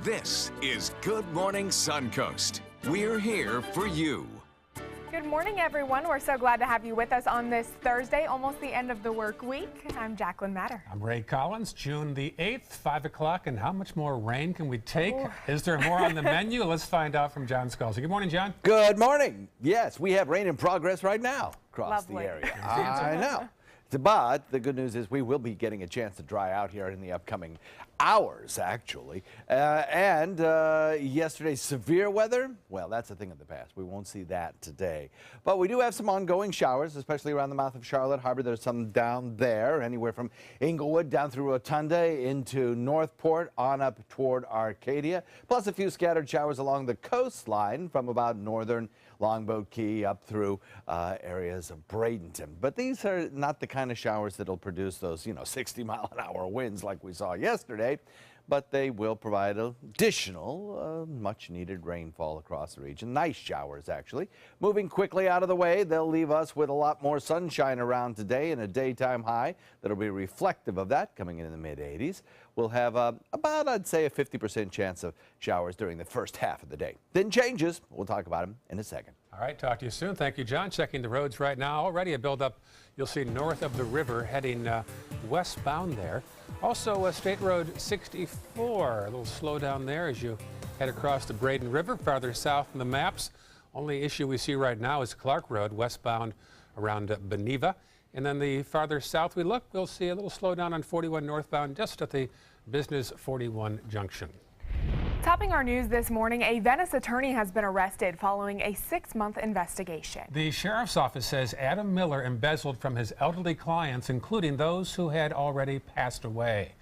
This is Good Morning Suncoast. We're here for you. Good morning, everyone. We're so glad to have you with us on this Thursday, almost the end of the work week. I'm Jacqueline Matter. I'm Ray Collins. June the 8th, 5 o'clock. And how much more rain can we take? Is there more on the menu? Let's find out from John Scalzi. Good morning, John. Good morning. Yes, we have rain in progress right now across Lovely. the area. I know. But the good news is we will be getting a chance to dry out here in the upcoming hours, actually. And yesterday's severe weather, well, that's a thing of the past. We won't see that today. But we do have some ongoing showers, especially around the mouth of Charlotte Harbor. There's some down there, anywhere from Inglewood down through Rotunda into Northport on up toward Arcadia, plus a few scattered showers along the coastline from about northern Longboat Key up through areas of Bradenton. But these are not the kind of showers that'll produce those, 60-mile-an-hour winds like we saw yesterday, but they will provide additional much-needed rainfall across the region. Nice showers, actually. Moving quickly out of the way, they'll leave us with a lot more sunshine around today and a daytime high that'll be reflective of that, coming in the mid-80s. We'll have about, I'd say, a 50% chance of showers during the first half of the day. Then changes. We'll talk about them in a second. All right, talk to you soon. Thank you, John. Checking the roads right now. Already a buildup you'll see north of the river heading westbound there. Also, State Road 64, a little slowdown there as you head across the Braden River, farther south in the maps. Only issue we see right now is Clark Road, westbound around Beneva. And then the farther south we look, we'll see a little slowdown on 41 northbound just at the Business 41 junction. Topping our news this morning, a Venice attorney has been arrested following a 6-month investigation. The sheriff's office says Adam Miller embezzled from his elderly clients, including those who had already passed away.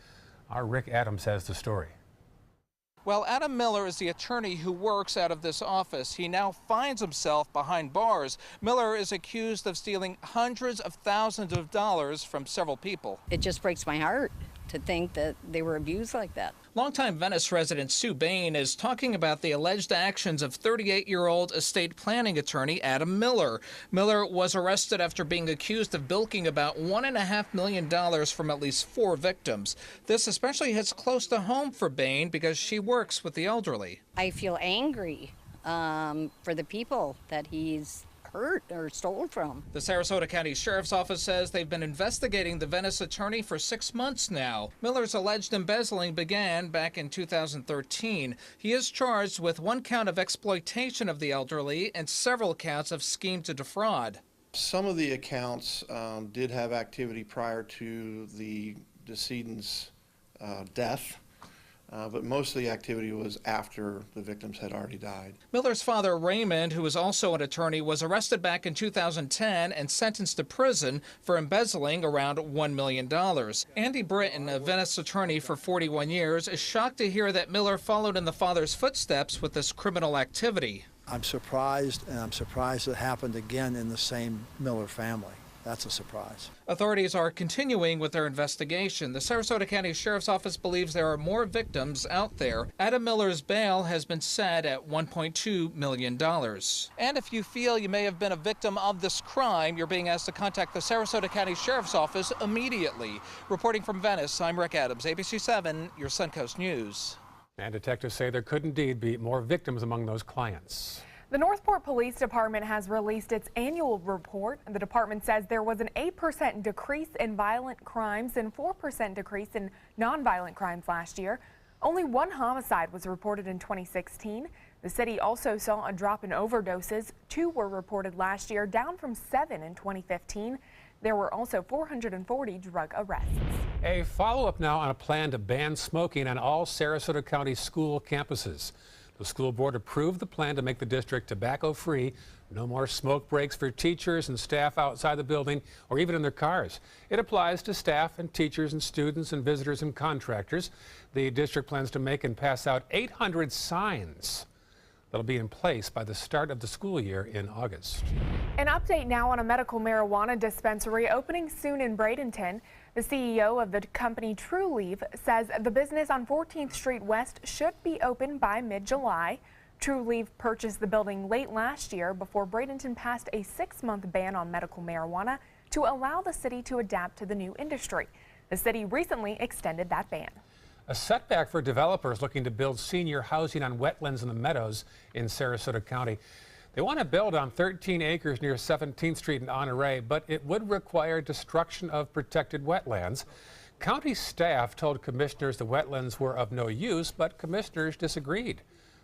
Our Rick Adams has the story. Well, Adam Miller is the attorney who works out of this office. He now finds himself behind bars. Miller is accused of stealing hundreds of thousands of dollars from several people. It just breaks my heart to think that they were abused like that. Longtime Venice resident Sue Bain is talking about the alleged actions of 38-year-old estate planning attorney Adam Miller. Miller was arrested after being accused of bilking about $1.5 million from at least 4 victims. This especially hits close to home for Bain because she works with the elderly. I feel angry for the people that he's hurt or stole from. The Sarasota County Sheriff's Office says they've been investigating the Venice attorney for 6 months now. Miller's alleged embezzling began back in 2013. He is charged with 1 count of exploitation of the elderly and several counts of scheme to defraud. Some of the accounts did have activity prior to the decedent's death. But most of the activity was after the victims had already died. Miller's father, Raymond, who is also an attorney, was arrested back in 2010 and sentenced to prison for embezzling around $1 million. Andy Britton, a Venice attorney for 41 years, is shocked to hear that Miller followed in the father's footsteps with this criminal activity. I'm surprised, and I'm surprised it happened again in the same Miller family. That's a surprise. Authorities are continuing with their investigation. The Sarasota County Sheriff's Office believes there are more victims out there. Adam Miller's bail has been set at $1.2 million. And if you feel you may have been a victim of this crime, you're being asked to contact the Sarasota County Sheriff's Office immediately. Reporting from Venice, I'm Rick Adams, ABC 7, your Suncoast News. And detectives say there could indeed be more victims among those clients. The Northport Police Department has released its annual report. The department says there was an 8% decrease in violent crimes and 4% decrease in nonviolent crimes last year. Only 1 homicide was reported in 2016. The city also saw a drop in overdoses. 2 were reported last year, down from 7 in 2015. There were also 440 drug arrests. A follow-up now on a plan to ban smoking on all Sarasota County school campuses. The school board approved the plan to make the district tobacco-free. No more smoke breaks for teachers and staff outside the building or even in their cars. It applies to staff and teachers and students and visitors and contractors. The district plans to make and pass out 800 signs that'll be in place by the start of the school year in August. An update now on a medical marijuana dispensary opening soon in Bradenton. The CEO of the company Trulieve says the business on 14th Street West should be open by mid-July. Trulieve purchased the building late last year before Bradenton passed a 6-month ban on medical marijuana to allow the city to adapt to the new industry. The city recently extended that ban. A setback for developers looking to build senior housing on wetlands in the Meadows in Sarasota County. They want to build on 13 acres near 17th Street in Honore, but it would require destruction of protected wetlands. County staff told commissioners the wetlands were of no use, but commissioners disagreed.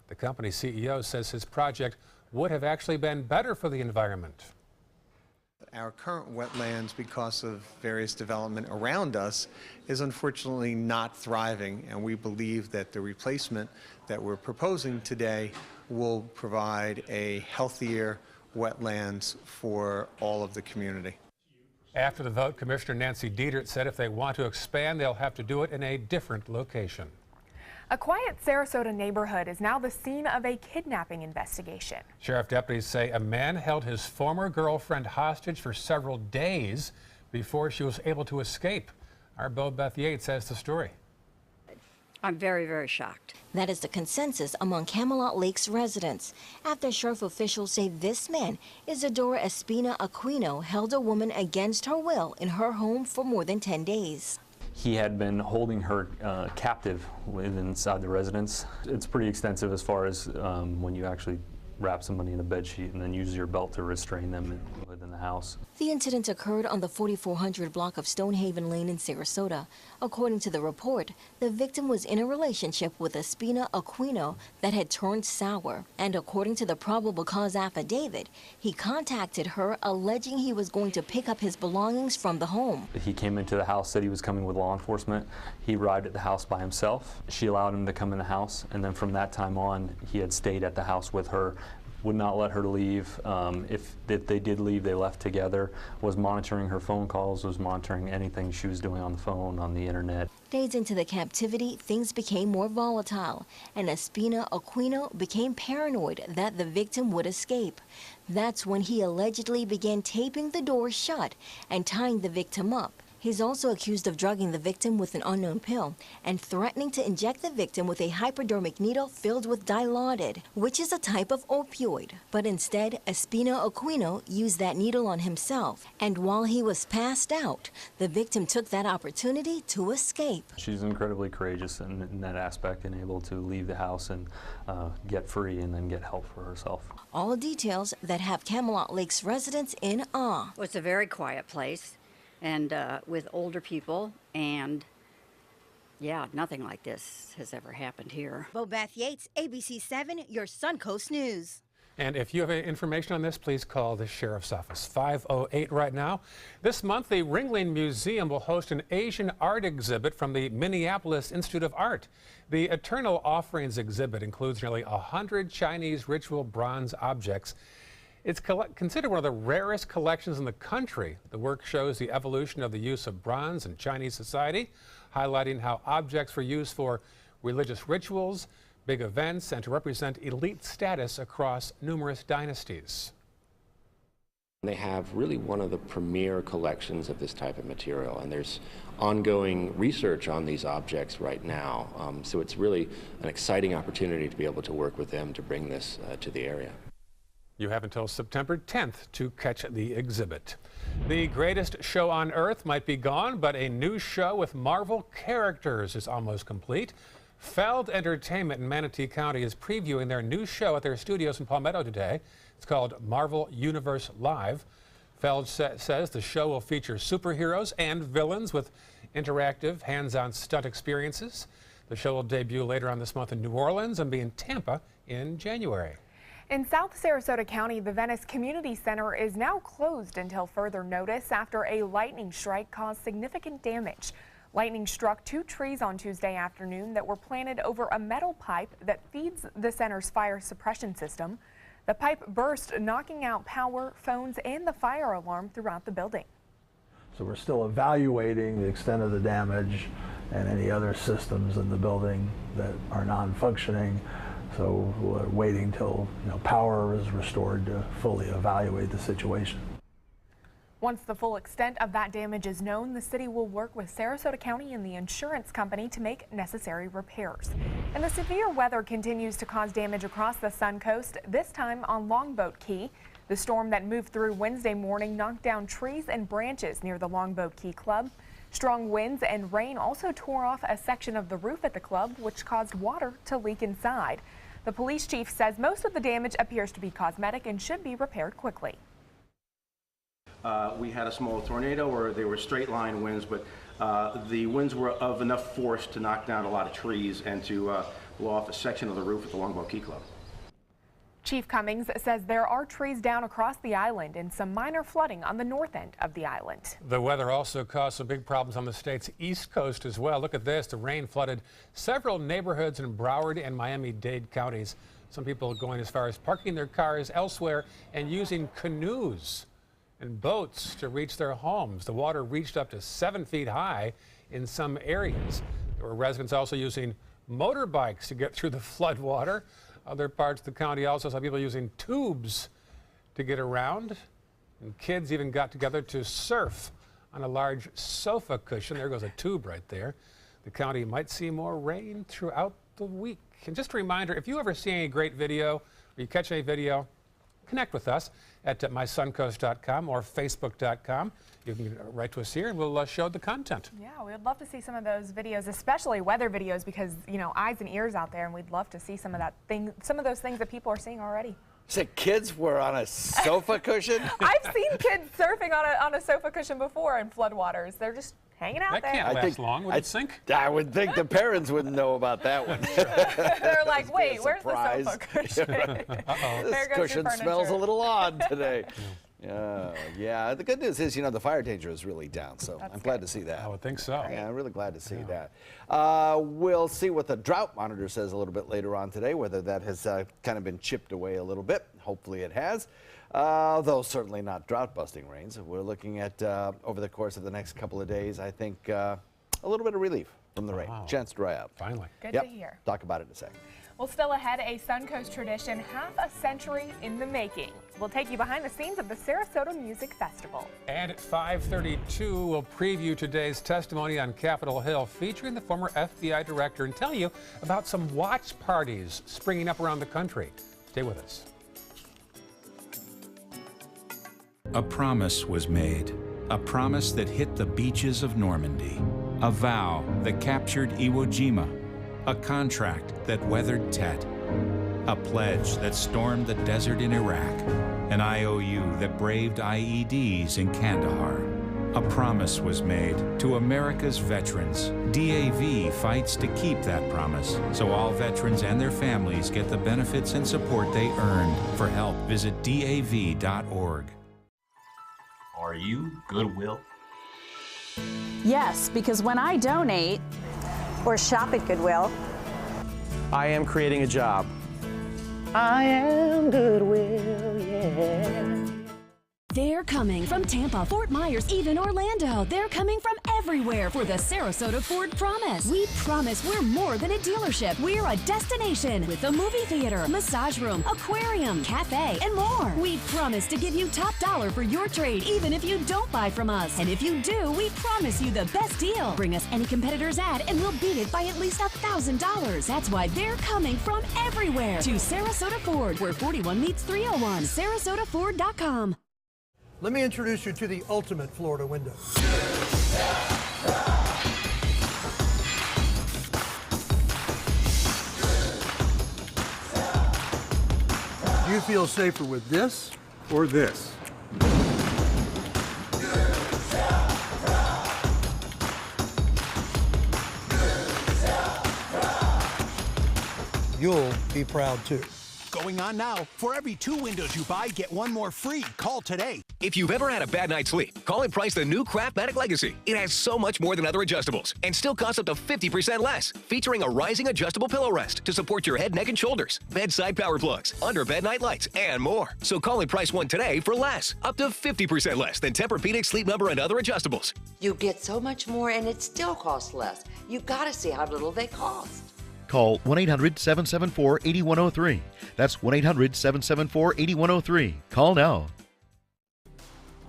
The company's CEO says his project would have actually been better for the environment. Our current wetlands, because of various development around us, is unfortunately not thriving, and we believe that the replacement that we're proposing today will provide a healthier wetlands for all of the community. After the vote, Commissioner Nancy Dietert said if they want to expand, they'll have to do it in a different location. A quiet Sarasota neighborhood is now the scene of a kidnapping investigation. Sheriff deputies say a man held his former girlfriend hostage for several days before she was able to escape. Our Bo Beth Yates has the story. I'm very, very shocked. That is the consensus among Camelot Lake's residents after sheriff officials say this man, Isadora Espina Aquino, held a woman against her will in her home for more than 10 days. He had been holding her captive inside the residence. It's pretty extensive as far as when you actually wrap somebody in a bed sheet and then use your belt to restrain them within the house. The incident occurred on the 4400 block of Stonehaven Lane in Sarasota. According to the report, the victim was in a relationship with Espina Aquino that had turned sour. And according to the probable cause affidavit, he contacted her alleging he was going to pick up his belongings from the home. He came into the house, said he was coming with law enforcement. He arrived at the house by himself. She allowed him to come in the house, and then from that time on, he had stayed at the house with her, would not let her leave. If they did leave, they left together, was monitoring her phone calls, was monitoring anything she was doing on the phone, on the internet. Days into the captivity, things became more volatile, and Espina Aquino became paranoid that the victim would escape. That's when he allegedly began taping the door shut and tying the victim up. He's also accused of drugging the victim with an unknown pill and threatening to inject the victim with a hypodermic needle filled with Dilaudid, which is a type of opioid. But instead, Espina Aquino used that needle on himself, and while he was passed out, the victim took that opportunity to escape. She's incredibly courageous in that aspect and able to leave the house and get free and then get help for herself. All details that have Camelot Lake's residents in awe. Well, it's a very quiet place, and with older people, and yeah, nothing like this has ever happened here. Bo Beth Yates, ABC 7, your Suncoast News. And if you have any information on this, please call the Sheriff's Office, 508 right now. This month, the Ringling Museum will host an Asian art exhibit from the Minneapolis Institute of Art. The Eternal Offerings exhibit includes nearly 100 Chinese ritual bronze objects. It's considered one of the rarest collections in the country. The work shows the evolution of the use of bronze in Chinese society, highlighting how objects were used for religious rituals, big events, and to represent elite status across numerous dynasties. They have really one of the premier collections of this type of material, and there's ongoing research on these objects right now. So it's really an exciting opportunity to be able to work with them to bring this to the area. You have until September 10th to catch the exhibit. The greatest show on earth might be gone, but a new show with Marvel characters is almost complete. Feld Entertainment in Manatee County is previewing their new show at their studios in Palmetto today. It's called Marvel Universe Live. Feld says the show will feature superheroes and villains with interactive, hands-on stunt experiences. The show will debut later on this month in New Orleans and be in Tampa in January. In South Sarasota County, the Venice Community Center is now closed until further notice after a lightning strike caused significant damage. Lightning struck 2 trees on Tuesday afternoon that were planted over a metal pipe that feeds the center's fire suppression system. The pipe burst, knocking out power, phones, and the fire alarm throughout the building. So we're still evaluating the extent of the damage and any other systems in the building that are non-functioning. So we're waiting till power is restored to fully evaluate the situation. Once the full extent of that damage is known, the city will work with Sarasota County and the insurance company to make necessary repairs. And the severe weather continues to cause damage across the Suncoast, this time on Longboat Key. The storm that moved through Wednesday morning knocked down trees and branches near the Longboat Key Club. Strong winds and rain also tore off a section of the roof at the club, which caused water to leak inside. The police chief says most of the damage appears to be cosmetic and should be repaired quickly. We had a small tornado where there were straight line winds, but the winds were of enough force to knock down a lot of trees and to blow off a section of the roof at the Longboat Key Club. Chief Cummings says there are trees down across the island and some minor flooding on the north end of the island. The weather also caused some big problems on the state's east coast as well. Look at this. The rain flooded several neighborhoods in Broward and Miami-Dade counties. Some people going as far as parking their cars elsewhere and using canoes and boats to reach their homes. The water reached up to 7 feet high in some areas. There were residents also using motorbikes to get through the flood water. Other parts of the county also saw people using tubes to get around. And kids even got together to surf on a large sofa cushion. There goes a tube right there. The county might see more rain throughout the week. And just a reminder, if you ever see any great video or you catch any video, connect with us at mysuncoast.com or facebook.com. You can write to us here and we'll show the content. Yeah, we would love to see some of those videos, especially weather videos, because, you know, eyes and ears out there, and we'd love to see some of those things that people are seeing already. You said kids were on a sofa cushion? I've seen kids surfing on a sofa cushion before in floodwaters. They're just hanging out there. That can't last long. Would it sink? I would think the parents wouldn't know about that one. They're like, wait, where's the sofa cushion? Uh-oh. This cushion smells a little odd today. Yeah, the good news is, you know, the fire danger is really down, so I'm glad to see that. I would think so. Yeah, I'm really glad to see that. We'll see what the drought monitor says a little bit later on today, whether that has kind of been chipped away a little bit. Hopefully it has, though certainly not drought-busting rains. We're looking at, over the course of the next couple of days, I think a little bit of relief from the rain. Chance to dry out. Finally. Good to hear. Talk about it in a second. Well, still ahead, a Suncoast tradition half a century in the making. We'll take you behind the scenes of the Sarasota Music Festival. And at 5:32, we'll preview today's testimony on Capitol Hill featuring the former FBI director and tell you about some watch parties springing up around the country. Stay with us. A promise was made, a promise that hit the beaches of Normandy, a vow that captured Iwo Jima, a contract that weathered Tet, a pledge that stormed the desert in Iraq, an IOU that braved IEDs in Kandahar. A promise was made to America's veterans. DAV fights to keep that promise, so all veterans and their families get the benefits and support they earned. For help, visit DAV.org. Are you Goodwill? Yes, because when I donate or shop at Goodwill, I am creating a job. I am Goodwill, yeah. They're coming from Tampa, Fort Myers, even Orlando. They're coming from everywhere for the Sarasota Ford Promise. We promise we're more than a dealership. We're a destination with a movie theater, massage room, aquarium, cafe, and more. We promise to give you top dollar for your trade, even if you don't buy from us. And if you do, we promise you the best deal. Bring us any competitor's ad and we'll beat it by at least $1,000. That's why they're coming from everywhere to Sarasota Ford, where 41 meets 301. SarasotaFord.com. Let me introduce you to the ultimate Florida window. Do you feel safer with this or this? You'll be proud too. Going on now. For every 2 windows you buy, get 1 more free. Call today. If you've ever had a bad night's sleep, call and price the new Craftmatic Legacy. It has so much more than other adjustables and still costs up to 50% less. Featuring a rising adjustable pillow rest to support your head, neck, and shoulders, bedside power plugs, under bed night lights, and more. So call and price one today for less. Up to 50% less than Tempur-Pedic, Sleep Number, and other adjustables. You get so much more and it still costs less. You've got to see how little they cost. Call 1-800-774-8103. That's 1-800-774-8103. Call now.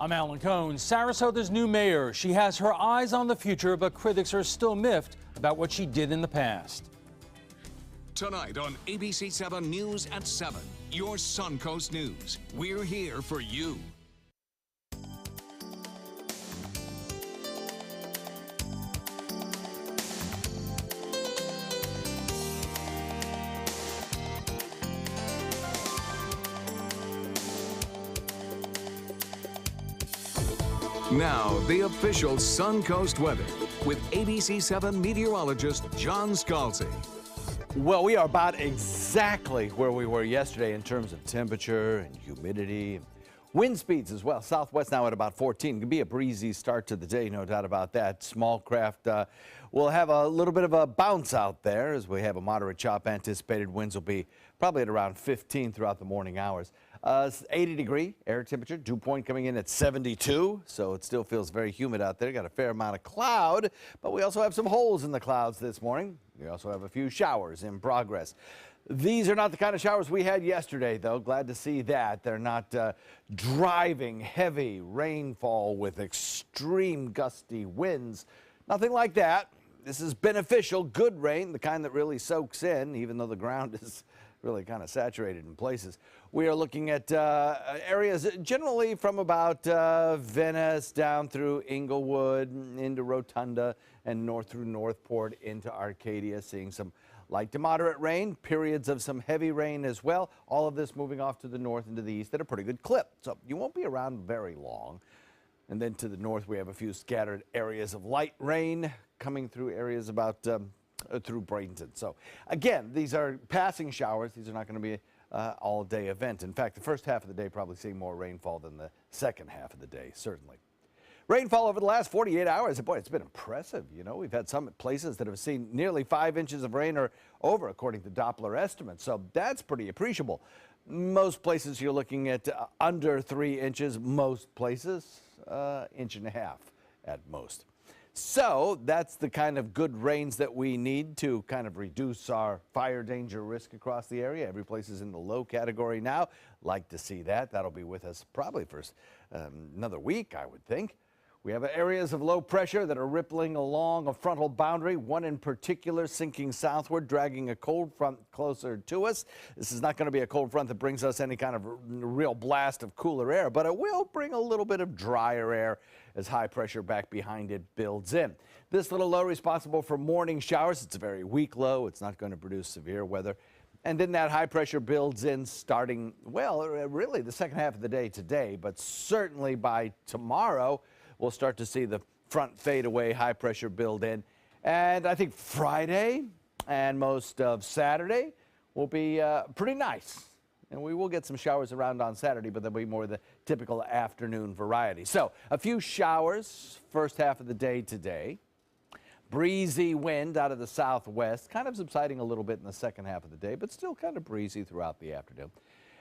I'm Alan Cohn. Sarasota's new mayor. She has her eyes on the future, but critics are still miffed about what she did in the past. Tonight on ABC 7 News at 7, your Suncoast News. We're here for you. Now, the official Suncoast weather with ABC7 meteorologist John Scalzi. Well, we are about exactly where we were yesterday in terms of temperature and humidity. Wind speeds as well. Southwest now at about 14. It can be a breezy start to the day, no doubt about that. Small craft will have a little bit of a bounce out there as we have a moderate chop anticipated. Winds will be probably at around 15 throughout the morning hours. 80-degree air temperature, dew point coming in at 72, so it still feels very humid out there. Got a fair amount of cloud, but we also have some holes in the clouds this morning. We also have a few showers in progress. These are not the kind of showers we had yesterday, though. Glad to see that. They're not driving heavy rainfall with extreme gusty winds. Nothing like that. This is beneficial, good rain, the kind that really soaks in, even though the ground is really kind of saturated in places. We are looking at areas generally from about Venice down through Inglewood, into Rotunda, and north through Northport into Arcadia, seeing some light to moderate rain, periods of some heavy rain as well. All of this moving off to the north and to the east at a pretty good clip. So you won't be around very long. And then to the north, we have a few scattered areas of light rain coming through areas about through Bradenton. So again, these are passing showers. These are not going to be all-day event. In fact, the first half of the day probably seeing more rainfall than the second half of the day, certainly. Rainfall over the last 48 hours, boy, it's been impressive. You know, we've had some places that have seen nearly 5 inches of rain or over, according to Doppler estimates. So that's pretty appreciable. Most places you're looking at under 3 inches, most places 1.5 inches at most. So that's the kind of good rains that we need to kind of reduce our fire danger risk across the area. Every place is in the low category now. Like to see that. That'll be with us probably for another week, I would think. We have areas of low pressure that are rippling along a frontal boundary, one in particular sinking southward, dragging a cold front closer to us. This is not going to be a cold front that brings us any kind of real blast of cooler air, but it will bring a little bit of drier air as high pressure back behind it builds in. This little low responsible for morning showers. It's a very weak low. It's not going to produce severe weather. And then that high pressure builds in starting, well, really the second half of the day today, but certainly by tomorrow, we'll start to see the front fade away, high pressure build in. And I think Friday and most of Saturday will be pretty nice. And we will get some showers around on Saturday, but they'll be more the typical afternoon variety. So a few showers first half of the day today. Breezy wind out of the southwest, kind of subsiding a little bit in the second half of the day, but still kind of breezy throughout the afternoon.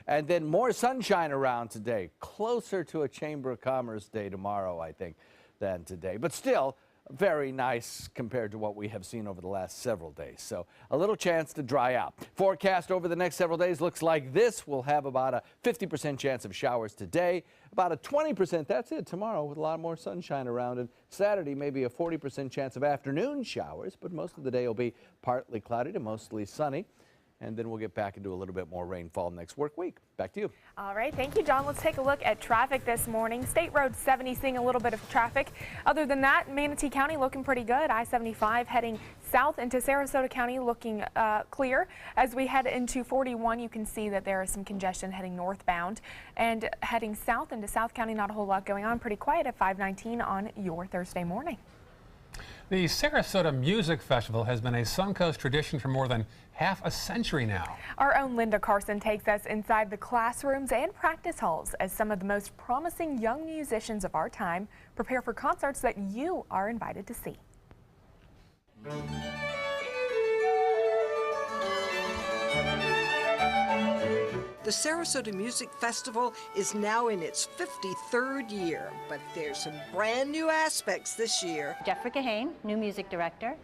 And then more sunshine around today, closer to a Chamber of Commerce day tomorrow, I think, than today. But still very nice compared to what we have seen over the last several days. So a little chance to dry out. Forecast over the next several days looks like this. We'll have about a 50% chance of showers today, about a 20%, that's it, tomorrow with a lot more sunshine around. And Saturday, maybe a 40% chance of afternoon showers, but most of the day will be partly cloudy to mostly sunny. And then we'll get back into a little bit more rainfall next work week. Back to you. All right, thank you, John. Let's take a look at traffic this morning. State Road 70 seeing a little bit of traffic. Other than that, Manatee County looking pretty good. I-75 heading south into Sarasota County looking clear. As we head into 41, you can see that there is some congestion heading northbound. And heading south into South County, not a whole lot going on. Pretty quiet at 519 on your Thursday morning. The Sarasota Music Festival has been a Suncoast tradition for more than half a century now. Our own Linda Carson takes us inside the classrooms and practice halls as some of the most promising young musicians of our time prepare for concerts that you are invited to see. The Sarasota Music Festival is now in its 53rd year, but there's some brand new aspects this year. Jeffrey Kahane, new music director.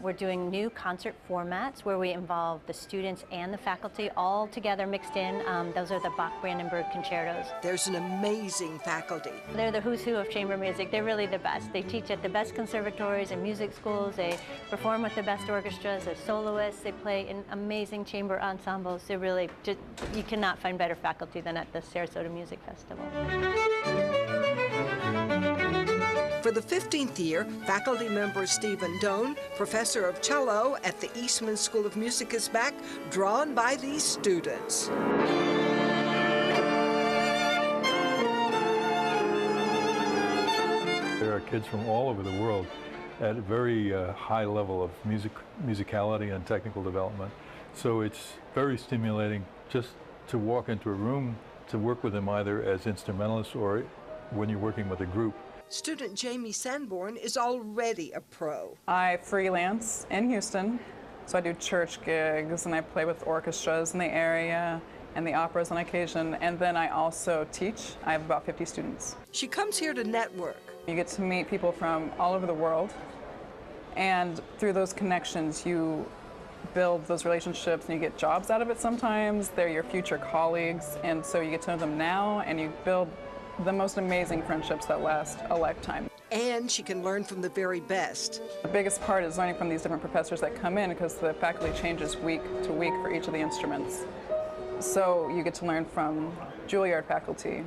We're doing new concert formats where we involve the students and the faculty all together mixed in. Those are the Bach-Brandenburg concertos. There's an amazing faculty. They're the who's who of chamber music. They're really the best. They teach at the best conservatories and music schools. They perform with the best orchestras. They're soloists. They play in amazing chamber ensembles. They're really just, you cannot find better faculty than at the Sarasota Music Festival. For the 15th year, faculty member Stephen Doan, professor of cello at the Eastman School of Music, is back, drawn by these students. There are kids from all over the world at a very high level of musicality and technical development. So it's very stimulating just to walk into a room to work with them either as instrumentalists or when you're working with a group. Student Jamie Sanborn is already a pro. I freelance in Houston, so I do church gigs and I play with orchestras in the area and the operas on occasion, and then I also teach. I have about 50 students. She comes here to network. You get to meet people from all over the world, and through those connections you build those relationships and you get jobs out of it sometimes. They're your future colleagues, and so you get to know them now and you build the most amazing friendships that last a lifetime. And she can learn from the very best. The biggest part is learning from these different professors that come in, because the faculty changes week to week for each of the instruments. So you get to learn from Juilliard faculty,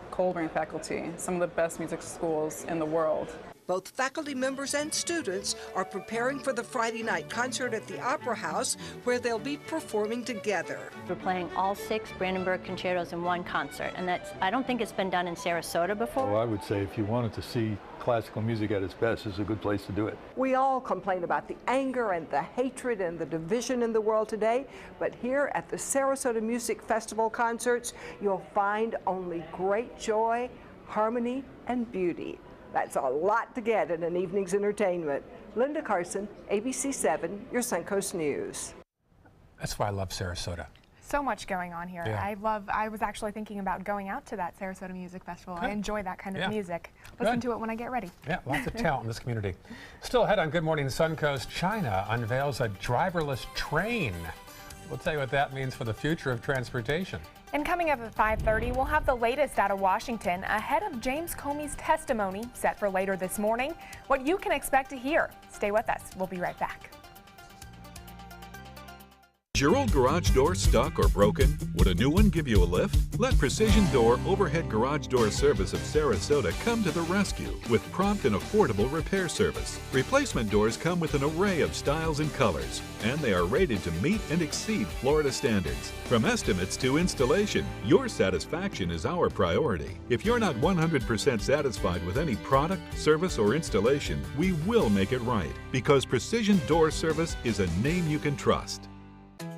Colburn faculty, some of the best music schools in the world. Both faculty members and students are preparing for the Friday night concert at the Opera House, where they'll be performing together. We're playing all 6 Brandenburg concertos in one concert, and I don't think it's been done in Sarasota before. Well, I would say if you wanted to see classical music at its best, it's a good place to do it. We all complain about the anger and the hatred and the division in the world today, but here at the Sarasota Music Festival concerts, you'll find only great joy, harmony, and beauty. That's a lot to get in an evening's entertainment. Linda Carson, ABC 7, your Suncoast News. That's why I love Sarasota. So much going on here. Yeah. I was actually thinking about going out to that Sarasota Music Festival. Good. I enjoy that kind of Yeah. music. Good. Listen to it when I get ready. Yeah, lots of talent in this community. Still ahead on Good Morning Suncoast, China unveils a driverless train. We'll tell you what that means for the future of transportation. And coming up at 5:30, we'll have the latest out of Washington ahead of James Comey's testimony set for later this morning. What you can expect to hear. Stay with us. We'll be right back. Is your old garage door stuck or broken? Would a new one give you a lift? Let Precision Door Overhead Garage Door Service of Sarasota come to the rescue with prompt and affordable repair service. Replacement doors come with an array of styles and colors, and they are rated to meet and exceed Florida standards. From estimates to installation, your satisfaction is our priority. If you're not 100% satisfied with any product, service, or installation, we will make it right, because Precision Door Service is a name you can trust.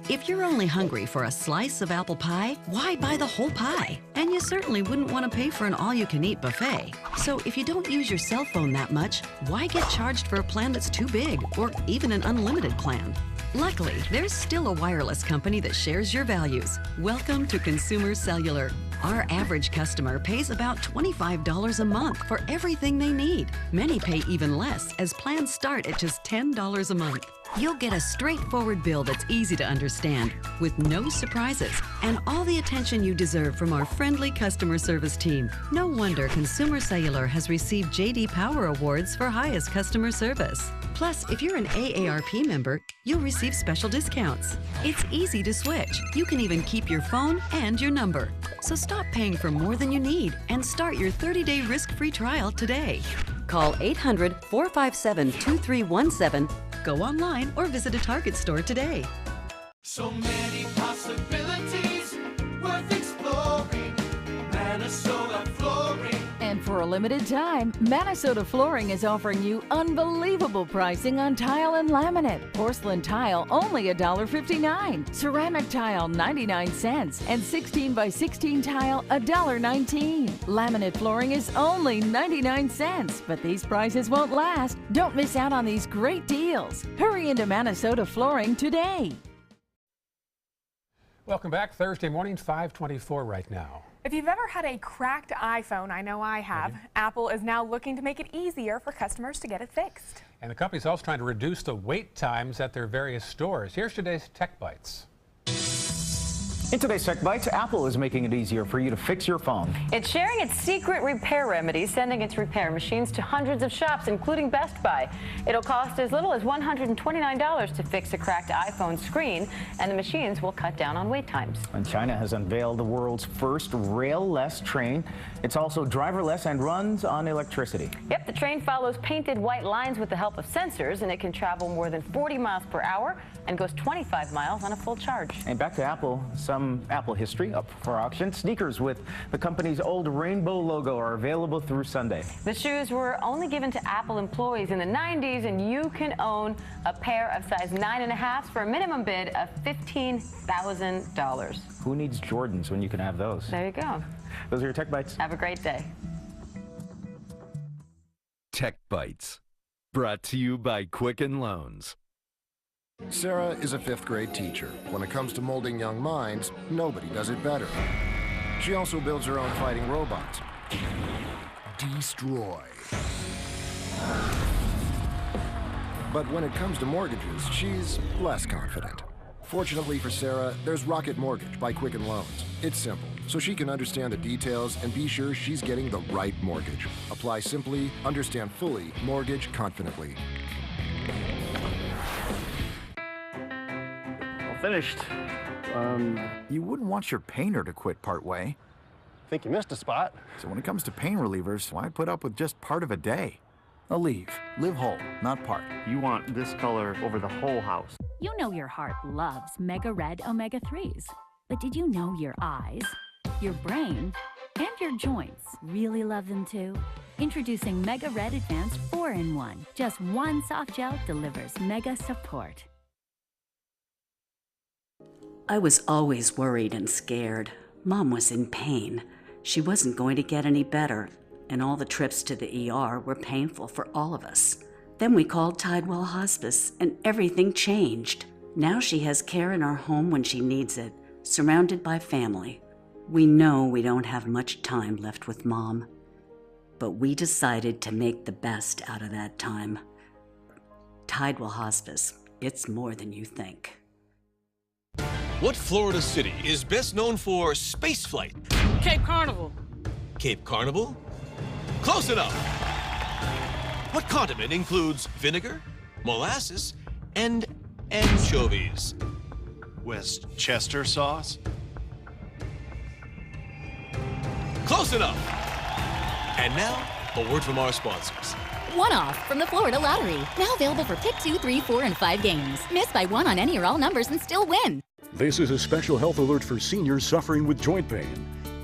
If you're only hungry for a slice of apple pie, why buy the whole pie? And you certainly wouldn't want to pay for an all-you-can-eat buffet. So if you don't use your cell phone that much, why get charged for a plan that's too big, or even an unlimited plan? Luckily, there's still a wireless company that shares your values. Welcome to Consumer Cellular. Our average customer pays about $25 a month for everything they need. Many pay even less, as plans start at just $10 a month. You'll get a straightforward bill that's easy to understand, with no surprises, and all the attention you deserve from our friendly customer service team. No wonder Consumer Cellular has received J.D. Power Awards for highest customer service. Plus, if you're an AARP member, you'll receive special discounts. It's easy to switch. You can even keep your phone and your number. So stop paying for more than you need and start your 30-day risk-free trial today. Call 800-457-2317, go online, or visit a Target store today. So many possibilities worth exploring. Minnesota Flooring. And for a limited time, Minnesota Flooring is offering you unbelievable pricing on tile and laminate. Porcelain tile only $1.59. Ceramic tile 99 cents. And 16 by 16 tile $1.19. Laminate flooring is only 99 cents. But these prices won't last. Don't miss out on these great deals. Hurry into Minnesota Flooring today. Welcome back. Thursday morning, 5:24 right now. If you've ever had a cracked iPhone, I know I have, Apple is now looking to make it easier for customers to get it fixed. And the company's also trying to reduce the wait times at their various stores. Here's today's Tech Bites. In today's Tech Bites, Apple is making it easier for you to fix your phone. It's sharing its secret repair remedies, sending its repair machines to hundreds of shops, including Best Buy. It'll cost as little as $129 to fix a cracked iPhone screen, and the machines will cut down on wait times. And China has unveiled the world's first rail-less train. It's also driverless and runs on electricity. Yep, the train follows painted white lines with the help of sensors, and it can travel more than 40 miles per hour and goes 25 miles on a full charge. And back to Apple, some some Apple history up for auction. Sneakers with the company's old rainbow logo are available through Sunday. The shoes were only given to Apple employees in the 90s, and you can own a pair of size 9.5 for a minimum bid of $15,000. Who needs Jordans when you can have those? There you go. Those are your Tech Bites. Have a great day. Tech Bites, brought to you by Quicken Loans. Sarah is a 5th grade teacher. When it comes to molding young minds, nobody does it better. She also builds her own fighting robots. Destroy. But when it comes to mortgages, she's less confident. Fortunately for Sarah, there's Rocket Mortgage by Quicken Loans. It's simple, so she can understand the details and be sure she's getting the right mortgage. Apply simply, understand fully, mortgage confidently. Finished. You wouldn't want your painter to quit partway. Think you missed a spot. So when it comes to pain relievers, why put up with just part of a day? Aleve. Live whole, not part. You want this color over the whole house. You know your heart loves Mega Red Omega-3s. But did you know your eyes, your brain, and your joints really love them too? Introducing Mega Red Advanced 4-in-1. Just one soft gel delivers mega support. I was always worried and scared. Mom was in pain. She wasn't going to get any better, and all the trips to the ER were painful for all of us. Then we called Tidewell Hospice, and everything changed. Now she has care in our home when she needs it, surrounded by family. We know we don't have much time left with Mom, but we decided to make the best out of that time. Tidewell Hospice, it's more than you think. What Florida city is best known for spaceflight? Cape Carnival. Cape Carnival? Close enough. What condiment includes vinegar, molasses, and anchovies? Westchester sauce? Close enough. And now, a word from our sponsors. One-off from the Florida Lottery. Now available for pick 2, 3, 4, and 5 games. Miss by one on any or all numbers and still win. This is a special health alert for seniors suffering with joint pain.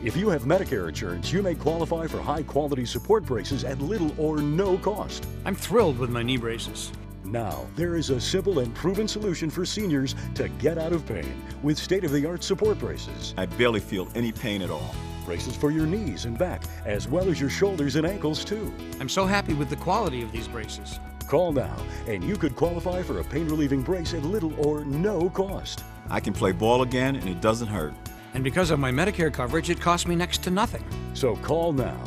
If you have Medicare insurance, you may qualify for high-quality support braces at little or no cost. I'm thrilled with my knee braces. Now, there is a simple and proven solution for seniors to get out of pain with state-of-the-art support braces. I barely feel any pain at all. Braces for your knees and back, as well as your shoulders and ankles, too. I'm so happy with the quality of these braces. Call now, and you could qualify for a pain-relieving brace at little or no cost. I can play ball again, and it doesn't hurt. And because of my Medicare coverage, it costs me next to nothing. So call now.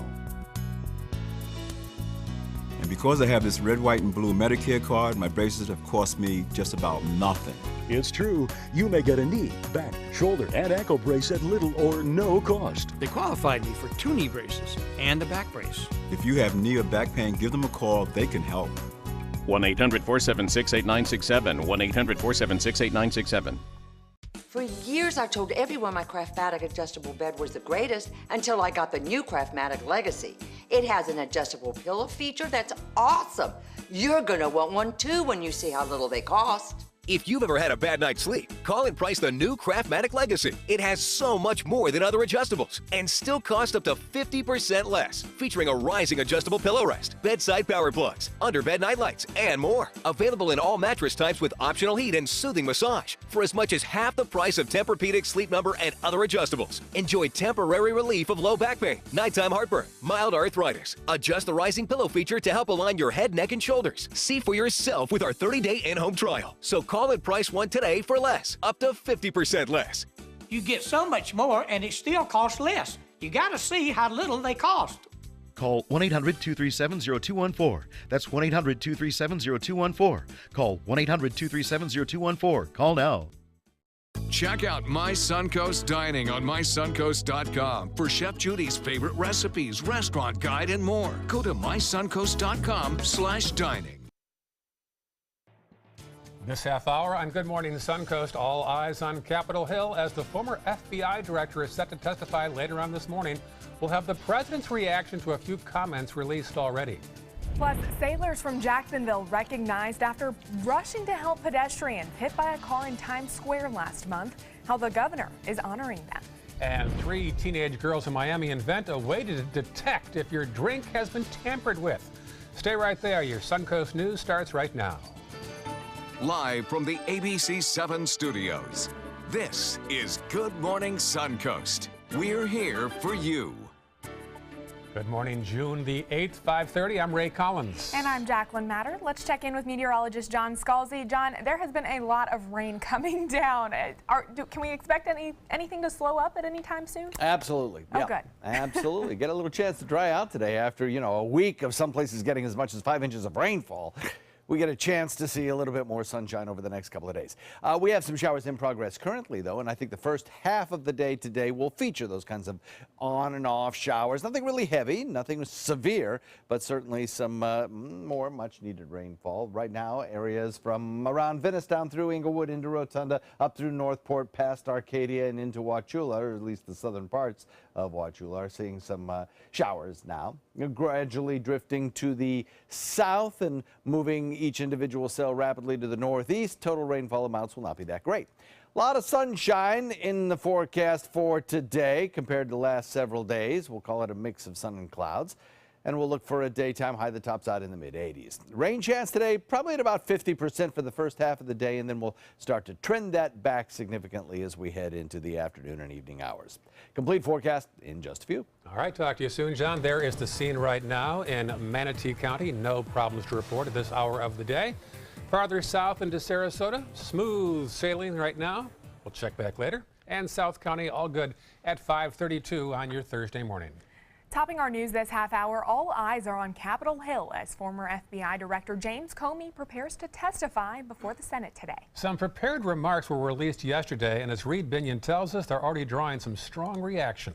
And because I have this red, white, and blue Medicare card, my braces have cost me just about nothing. It's true. You may get a knee, back, shoulder, and ankle brace at little or no cost. They qualified me for 2 knee braces and a back brace. If you have knee or back pain, give them a call. They can help. 1-800-476-8967. 1-800-476-8967. For years, I told everyone my Craftmatic adjustable bed was the greatest until I got the new Craftmatic Legacy. It has an adjustable pillow feature that's awesome. You're gonna want one too when you see how little they cost. If you've ever had a bad night's sleep, call and price the new Craftmatic Legacy. It has so much more than other adjustables and still costs up to 50% less, featuring a rising adjustable pillow rest, bedside power plugs, under-bed night lights, and more. Available in all mattress types with optional heat and soothing massage for as much as half the price of Tempur-Pedic, Sleep Number, and other adjustables. Enjoy temporary relief of low back pain, nighttime heartburn, mild arthritis. Adjust the rising pillow feature to help align your head, neck, and shoulders. See for yourself with our 30-day in-home trial. So call and price one today for less, up to 50% less. You get so much more and it still costs less. You gotta see how little they cost. Call 1-800-237-0214. That's 1-800-237-0214. Call 1-800-237-0214. Call now. Check out My Suncoast Dining on mysuncoast.com for Chef Judy's favorite recipes, restaurant guide, and more. Go to mysuncoast.com/dining. This half hour on Good Morning Suncoast, all eyes on Capitol Hill as the former FBI director is set to testify later on this morning. We'll have the president's reaction to a few comments released already. Plus, sailors from Jacksonville recognized after rushing to help pedestrians hit by a car in Times Square last month. how the governor is honoring them. And 3 teenage girls in Miami invent a way to detect if your drink has been tampered with. Stay right there. Your Suncoast News starts right now. Live from the ABC 7 studios, this is Good Morning Suncoast. We're here for you. Good morning, June the 8th, 5:30. I'm Ray Collins. And I'm Jacqueline Matter. Let's check in with meteorologist John Scalzi. John, there has been a lot of rain coming down. Can we expect anything to slow up at any time soon? Absolutely. Oh, yeah. good. Absolutely. Get a little chance to dry out today after, a week of some places getting as much as 5 inches of rainfall. We get a chance to see a little bit more sunshine over the next couple of days. We have some showers in progress currently, though, and I think the first half of the day today will feature those kinds of on and off showers. Nothing really heavy, nothing severe, but certainly some more much-needed rainfall. Right now, areas from around Venice down through Inglewood into Rotunda, up through Northport, past Arcadia, and into Wauchula, or at least the southern parts of Wauchula, are seeing some showers now. Gradually drifting to the south and moving each individual cell rapidly to the northeast. Total rainfall amounts will not be that great. A lot of sunshine in the forecast for today compared to the last several days. We'll call it a mix of sun and clouds. And we'll look for a daytime high that tops out in the mid-80s. Rain chance today, probably at about 50% for the first half of the day, and then we'll start to trend that back significantly as we head into the afternoon and evening hours. Complete forecast in just a few. All right, talk to you soon, John. There is the scene right now in Manatee County. No problems to report at this hour of the day. Farther south into Sarasota, smooth sailing right now. We'll check back later. And South County, all good at 5:32 on your Thursday morning. Topping our news this half hour, all eyes are on Capitol Hill as former FBI Director James Comey prepares to testify before the Senate today. Some prepared remarks were released yesterday, and as Reed Binion tells us, they're already drawing some strong reaction.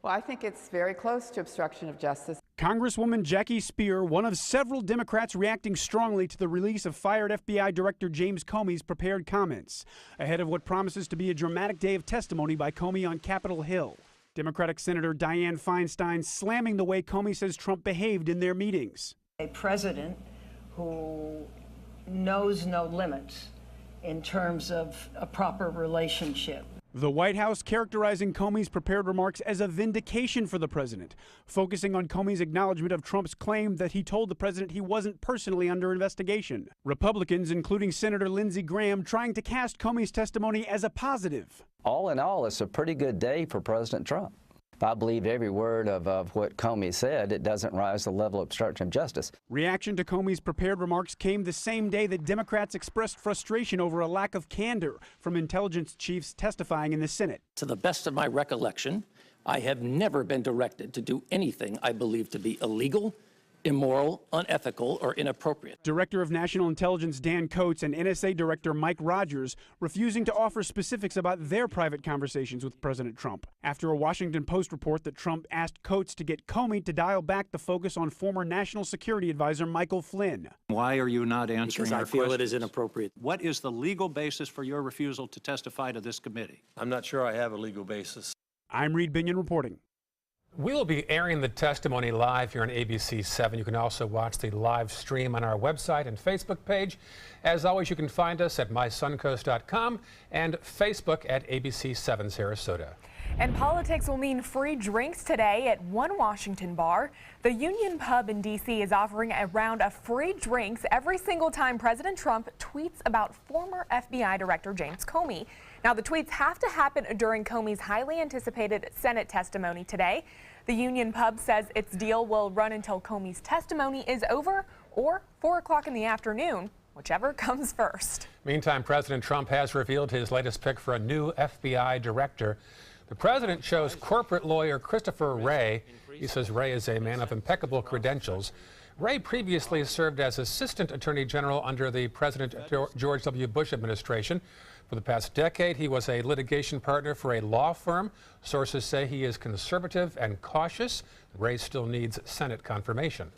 Well, I think it's very close to obstruction of justice. Congresswoman Jackie Speer, one of several Democrats reacting strongly to the release of fired FBI Director James Comey's prepared comments, ahead of what promises to be a dramatic day of testimony by Comey on Capitol Hill. Democratic Senator Dianne Feinstein slamming the way Comey says Trump behaved in their meetings. A president who knows no limits in terms of a proper relationship. The White House characterizing Comey's prepared remarks as a vindication for the president, focusing on Comey's acknowledgement of Trump's claim that he told the president he wasn't personally under investigation. Republicans, including Senator Lindsey Graham, trying to cast Comey's testimony as a positive. All in all, it's a pretty good day for President Trump. If I believe every word of what Comey said, it doesn't rise to the level of obstruction of justice. Reaction to Comey's prepared remarks came the same day that Democrats expressed frustration over a lack of candor from intelligence chiefs testifying in the Senate. To the best of my recollection, I have never been directed to do anything I believe to be illegal, immoral, unethical, or inappropriate. Director of National Intelligence Dan Coates and NSA Director Mike Rogers refusing to offer specifics about their private conversations with President Trump, after a Washington Post report that Trump asked Coates to get Comey to dial back the focus on former National Security Advisor Michael Flynn. Why are you not answering our questions? Because I feel questions? it is inappropriate. What is the legal basis for your refusal to testify to this committee? I'm not sure I have a legal basis. I'm Reed Binion reporting. We'll be airing the testimony live here on ABC 7. You can also watch the live stream on our website and Facebook page. As always, you can find us at mysuncoast.com and Facebook at ABC 7 Sarasota. And politics will mean free drinks today at one Washington bar. The Union Pub in D.C. is offering a round of free drinks every single time President Trump tweets about former FBI Director James Comey. Now, the tweets have to happen during Comey's highly anticipated Senate testimony today. The Union Pub says its deal will run until Comey's testimony is over or 4 o'clock in the afternoon, whichever comes first. Meantime, President Trump has revealed his latest pick for a new FBI director. The president chose corporate lawyer Christopher Wray. He says Wray is a man of impeccable credentials. Wray previously served as Assistant Attorney General under the President George W. Bush administration. For the past decade, he was a litigation partner for a law firm. Sources say he is conservative and cautious. Wray still needs Senate confirmation.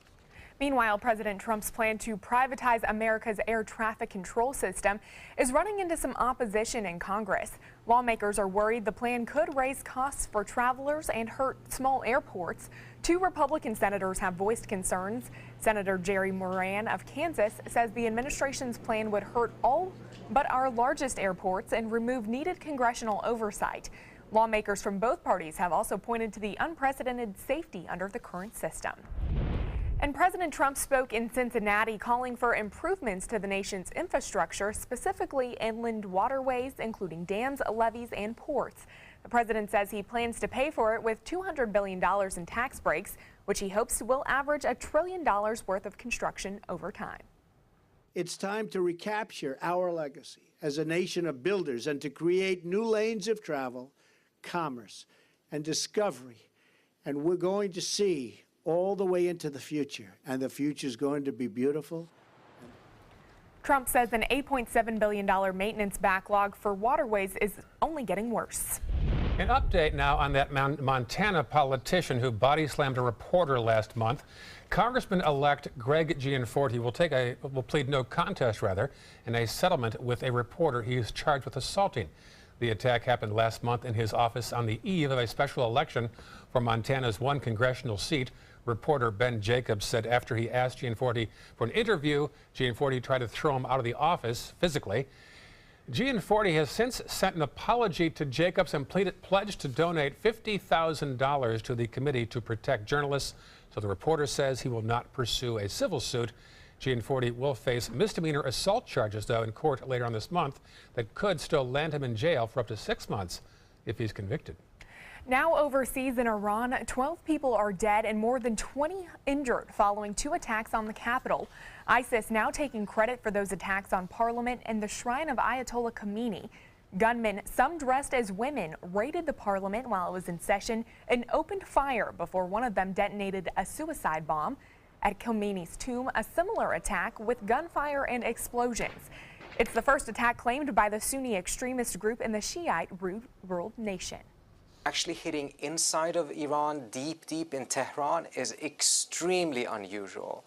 Meanwhile, President Trump's plan to privatize America's air traffic control system is running into some opposition in Congress. Lawmakers are worried the plan could raise costs for travelers and hurt small airports. 2 Republican senators have voiced concerns. Senator Jerry Moran of Kansas says the administration's plan would hurt all but our largest airports and remove needed congressional oversight. Lawmakers from both parties have also pointed to the unprecedented safety under the current system. And President Trump spoke in Cincinnati calling for improvements to the nation's infrastructure, specifically inland waterways, including dams, levees, and ports. The president says he plans to pay for it with $200 billion in tax breaks, which he hopes will average $1 trillion worth of construction over time. It's time to recapture our legacy as a nation of builders and to create new lanes of travel, commerce, and discovery. And we're going to see all the way into the future, and the future is going to be beautiful. Trump says an $8.7 billion maintenance backlog for waterways is only getting worse. An update now on that Montana politician who body slammed a reporter last month. Congressman-elect Greg Gianforte will plead no contest in a settlement with a reporter he is charged with assaulting. The attack happened last month in his office on the eve of a special election for Montana's 1 congressional seat. Reporter Ben Jacobs said after he asked Gianforte for an interview, Gianforte tried to throw him out of the office physically. Gianforte has since sent an apology to Jacobs and pledged to donate $50,000 to the Committee to Protect Journalists. So the reporter says he will not pursue a civil suit. Gianforte will face misdemeanor assault charges, though, in court later on this month that could still land him in jail for up to 6 months if he's convicted. Now overseas in Iran, 12 people are dead and more than 20 injured following 2 attacks on the capital. ISIS now taking credit for those attacks on parliament and the shrine of Ayatollah Khomeini. Gunmen, some dressed as women, raided the parliament while it was in session and opened fire before one of them detonated a suicide bomb. At Khomeini's tomb, a similar attack with gunfire and explosions. It's the first attack claimed by the Sunni extremist group in the Shiite-ruled nation. Actually hitting inside of Iran, deep in Tehran, is extremely unusual.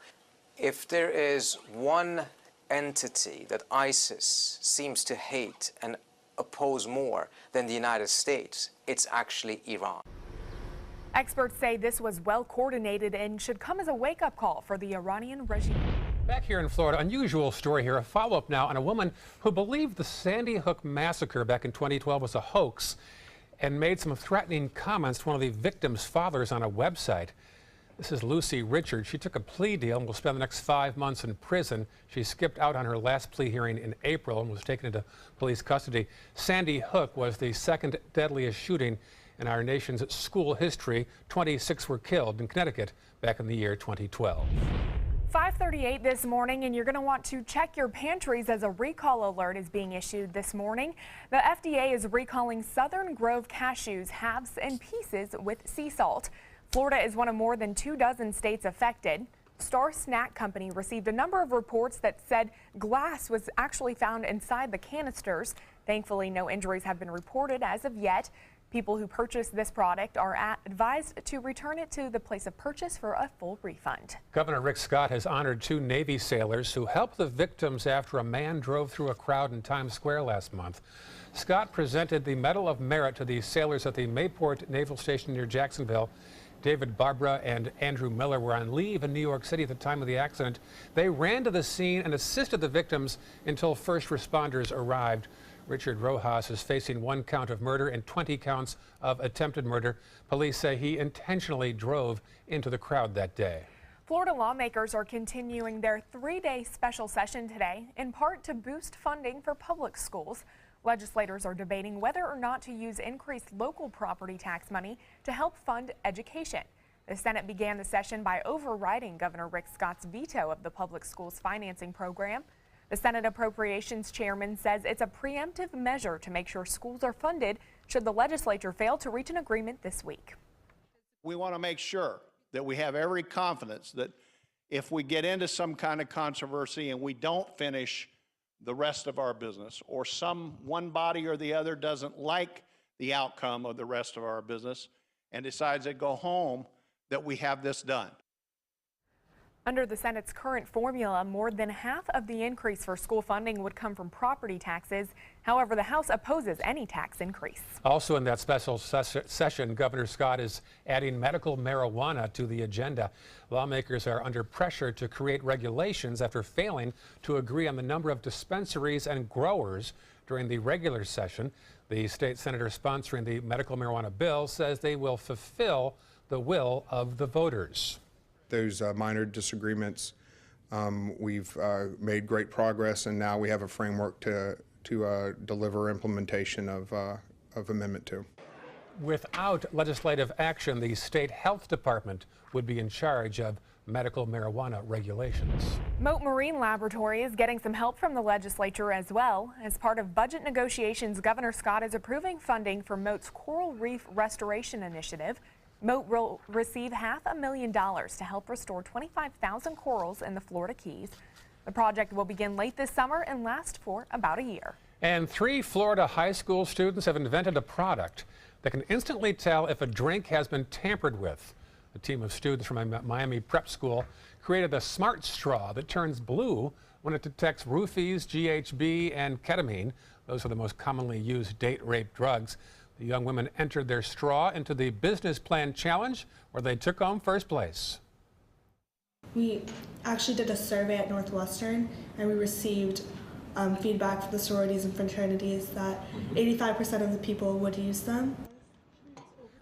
If there is one entity that ISIS seems to hate and oppose more than the United States, it's actually Iran. Experts say this was well coordinated and should come as a wake-up call for the Iranian regime. Back here in Florida, unusual story here. A follow-up now on a woman who believed the Sandy Hook massacre back in 2012 was a hoax and made some threatening comments to one of the victims' fathers on a website. This is Lucy Richards. She took a plea deal and will spend the next 5 months in prison. She skipped out on her last plea hearing in April and was taken into police custody. Sandy Hook was the 2nd deadliest shooting in our nation's school history. 26 were killed in Connecticut back in the year 2012. 5:38 this morning, and you're going to want to check your pantries as a recall alert is being issued this morning. The FDA is recalling Southern Grove cashews, halves and pieces with sea salt. Florida is one of more than 24 states affected. Star Snack Company received a number of reports that said glass was actually found inside the canisters. Thankfully, no injuries have been reported as of yet. People who purchase this product are advised to return it to the place of purchase for a full refund. Governor Rick Scott has honored 2 Navy sailors who helped the victims after a man drove through a crowd in Times Square last month. Scott presented the Medal of Merit to the sailors at the Mayport Naval Station near Jacksonville. David Barbara and Andrew Miller were on leave in New York City at the time of the accident. They ran to the scene and assisted the victims until first responders arrived. Richard Rojas is facing 1 count of murder and 20 counts of attempted murder. Police say he intentionally drove into the crowd that day. Florida lawmakers are continuing their 3-day special session today, in part to boost funding for public schools. Legislators are debating whether or not to use increased local property tax money to help fund education. The Senate began the session by overriding Governor Rick Scott's veto of the public schools financing program. The Senate Appropriations Chairman says it's a preemptive measure to make sure schools are funded should the legislature fail to reach an agreement this week. We want to make sure that we have every confidence that if we get into some kind of controversy and we don't finish the rest of our business, or one body or the other doesn't like the outcome of the rest of our business and decides to go home, that we have this done. Under the Senate's current formula, more than half of the increase for school funding would come from property taxes. However, the House opposes any tax increase. Also in that special session, Governor Scott is adding medical marijuana to the agenda. Lawmakers are under pressure to create regulations after failing to agree on the number of dispensaries and growers during the regular session. The state senator sponsoring the medical marijuana bill says they will fulfill the will of the voters. Those minor disagreements, we've made great progress, and now we have a framework to deliver implementation of Amendment 2. Without legislative action, the state health department would be in charge of medical marijuana regulations. Mote Marine Laboratory is getting some help from the legislature as well. As part of budget negotiations, Governor Scott is approving funding for Mote's Coral Reef Restoration Initiative. Mote will receive $500,000 to help restore 25,000 corals in the Florida Keys. The project will begin late this summer and last for about a year. And 3 Florida high school students have invented a product that can instantly tell if a drink has been tampered with. A team of students from a Miami prep school created a smart straw that turns blue when it detects roofies, GHB, and ketamine. Those are the most commonly used date rape drugs. The young women entered their straw into the business plan challenge, where they took home first place. We actually did a survey at Northwestern, and we received feedback from the sororities and fraternities that 85% of the people would use them.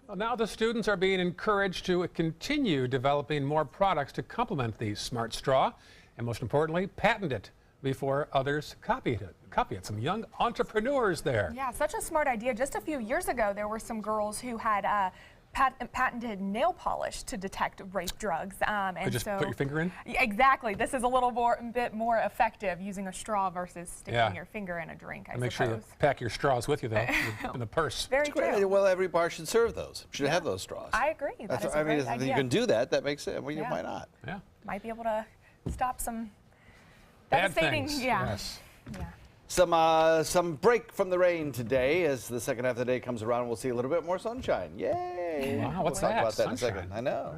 Well, now the students are being encouraged to continue developing more products to complement the smart straw, and most importantly, patent it before others copy it. Some young entrepreneurs there. Yeah, such a smart idea. Just a few years ago, there were some girls who had patented nail polish to detect rape drugs. And just put your finger in? Exactly. This is a little bit more effective using a straw versus sticking your finger in a drink, I suppose. Make sure you pack your straws with you, though, in the purse. Very true. Well, every bar should serve those. Should have those straws. I agree. That is a great idea. If you can do that, that makes sense. Well, why not? Yeah. Might be able to stop some bad devastating. things. Yeah. Yes. Yeah. Some break from the rain today. As the second half of the day comes around, we'll see a little bit more sunshine. Yay! Wow, what's we'll that? Talk about that in a Sunshine. second. I know.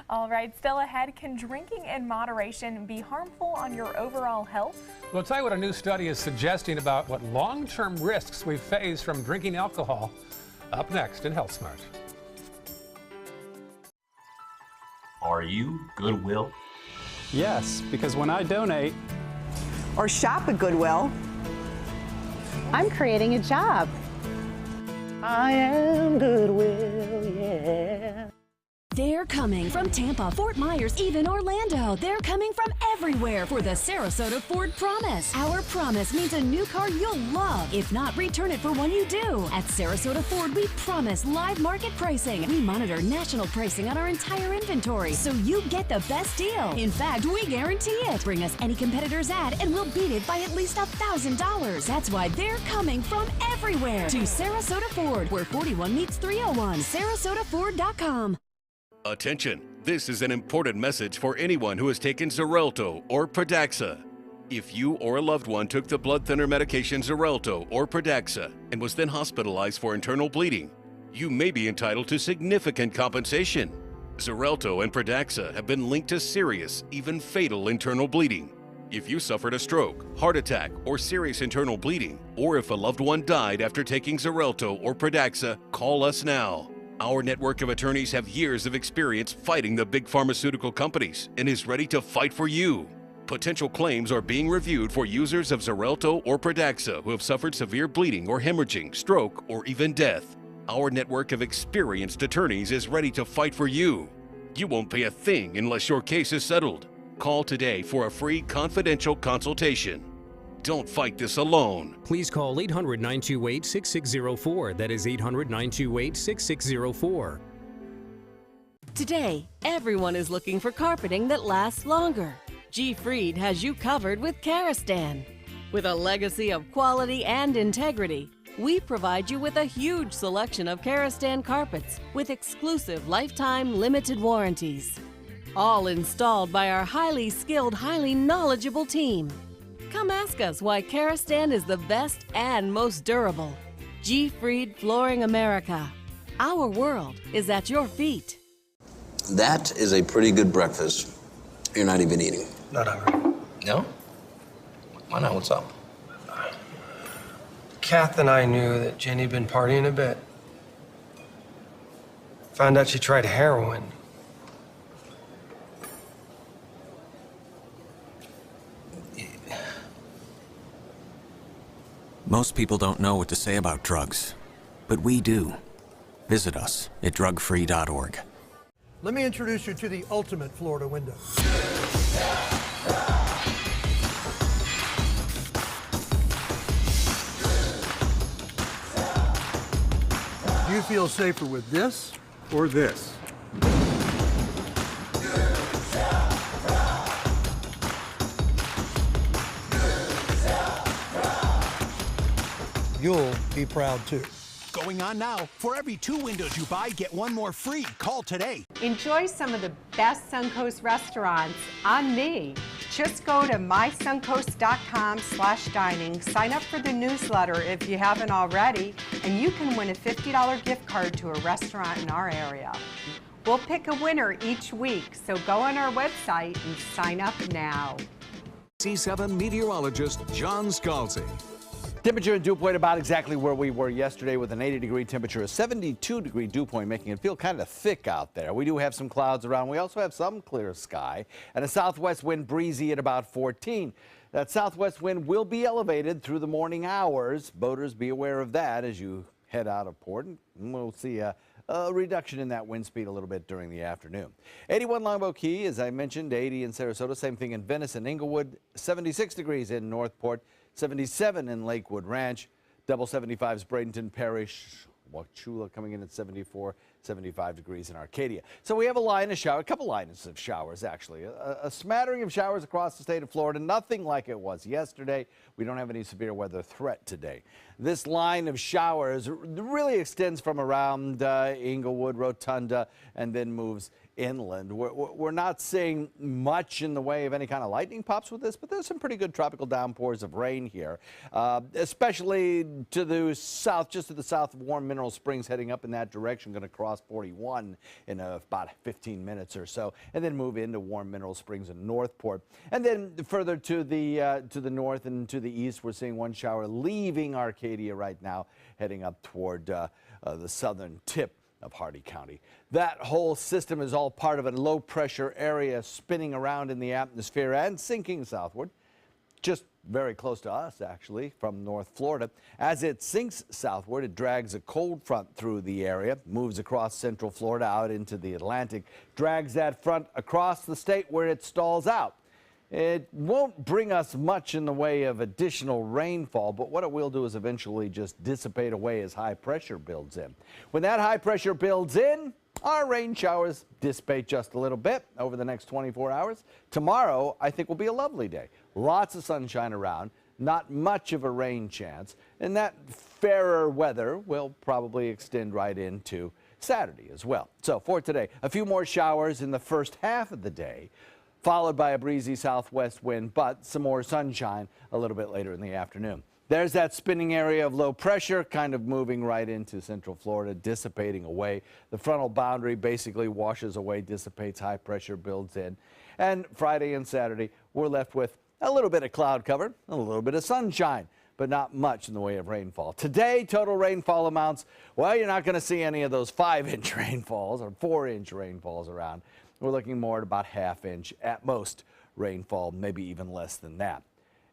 All right, still ahead, can drinking in moderation be harmful on your overall health? We'll tell you what a new study is suggesting about what long-term risks we face from drinking alcohol. Up next in Health Smart. Are you Goodwill? Yes, because when I donate or shop at Goodwill, I'm creating a job. I am Goodwill, yeah. They're coming from Tampa, Fort Myers, even Orlando. They're coming from everywhere for the Sarasota Ford Promise. Our promise means a new car you'll love. If not, return it for one you do. At Sarasota Ford, we promise live market pricing. We monitor national pricing on our entire inventory, so you get the best deal. In fact, we guarantee it. Bring us any competitor's ad, and we'll beat it by at least $1,000. That's why they're coming from everywhere to Sarasota Ford, where 41 meets 301. SarasotaFord.com. Attention, this is an important message for anyone who has taken Xarelto or Pradaxa. If you or a loved one took the blood thinner medication Xarelto or Pradaxa and was then hospitalized for internal bleeding, you may be entitled to significant compensation. Xarelto and Pradaxa have been linked to serious, even fatal internal bleeding. If you suffered a stroke, heart attack, or serious internal bleeding, or if a loved one died after taking Xarelto or Pradaxa, call us now. Our network of attorneys have years of experience fighting the big pharmaceutical companies and is ready to fight for you. Potential claims are being reviewed for users of Xarelto or Pradaxa who have suffered severe bleeding or hemorrhaging, stroke, or even death. Our network of experienced attorneys is ready to fight for you. You won't pay a thing unless your case is settled. Call today for a free confidential consultation. Don't fight this alone. Please call 800-928-6604. That is 800-928-6604. Today, everyone is looking for carpeting that lasts longer. G. Fried has you covered with Karastan. With a legacy of quality and integrity, we provide you with a huge selection of Karastan carpets with exclusive lifetime limited warranties. All installed by our highly skilled, highly knowledgeable team. Come ask us why Karastan is the best and most durable. G. Fried Flooring America. Our world is at your feet. That is a pretty good breakfast. You're not even eating? Not hungry. No? Why not? What's up? Kath and I knew that Jenny had been partying a bit. Found out she tried heroin. Most people don't know what to say about drugs, but we do. Visit us at drugfree.org. Let me introduce you to the ultimate Florida window. Do you feel safer with this or this? You'll be proud too. Going on now. For every 2 windows you buy, get 1 more free. Call today. Enjoy some of the best Suncoast restaurants on me. Just go to mysuncoast.com/dining, sign up for the newsletter if you haven't already, and you can win a $50 gift card to a restaurant in our area. We'll pick a winner each week, so go on our website and sign up now. C7 meteorologist John Scalzi. Temperature in Dew Point about exactly where we were yesterday with an 80-degree temperature, a 72-degree dew point, making it feel kind of thick out there. We do have some clouds around. We also have some clear sky and a southwest wind breezy at about 14. That southwest wind will be elevated through the morning hours. Boaters, be aware of that as you head out of port. And we'll see a reduction in that wind speed a little bit during the afternoon. 81 Longboat Key, as I mentioned, 80 in Sarasota. Same thing in Venice and Inglewood. 76 degrees in Northport. 77 in Lakewood Ranch, double 75s Bradenton Parish, Wauchula coming in at 74, 75 degrees in Arcadia. So we have a line of shower, a couple lines of showers actually, a smattering of showers across the state of Florida, nothing like it was yesterday. We don't have any severe weather threat today. This line of showers really extends from around Inglewood, Rotunda, and then moves inland. We're not seeing much in the way of any kind of lightning pops with this, but there's some pretty good tropical downpours of rain here, especially to the south, just to the south of Warm Mineral Springs, heading up in that direction, going to cross 41 in about 15 minutes or so, and then move into Warm Mineral Springs and Northport. And then further to the north and to the east, we're seeing one shower leaving Arcadia right now, heading up toward the southern tip of Hardy County. That whole system is all part of a low pressure area spinning around in the atmosphere and sinking southward, just very close to us actually from North Florida. As it sinks southward, it drags a cold front through the area, moves across central Florida out into the Atlantic, drags that front across the state where it stalls out. It won't bring us much in the way of additional rainfall, but what it will do is eventually just dissipate away as high pressure builds in. When that high pressure builds in, our rain showers dissipate just a little bit over the next 24 hours. Tomorrow, I think, will be a lovely day. Lots of sunshine around, not much of a rain chance, and that fairer weather will probably extend right into Saturday as well. So for today, a few more showers in the first half of the day, followed by a breezy southwest wind, but some more sunshine a little bit later in the afternoon. There's that spinning area of low pressure kind of moving right into central Florida, dissipating away. The frontal boundary basically washes away, dissipates, high pressure builds in. And Friday and Saturday, we're left with a little bit of cloud cover, a little bit of sunshine, but not much in the way of rainfall. Today, total rainfall amounts, well, you're not going to see any of those 5-inch rainfalls or 4-inch rainfalls around. We're looking more at about ½ inch at most rainfall, maybe even less than that.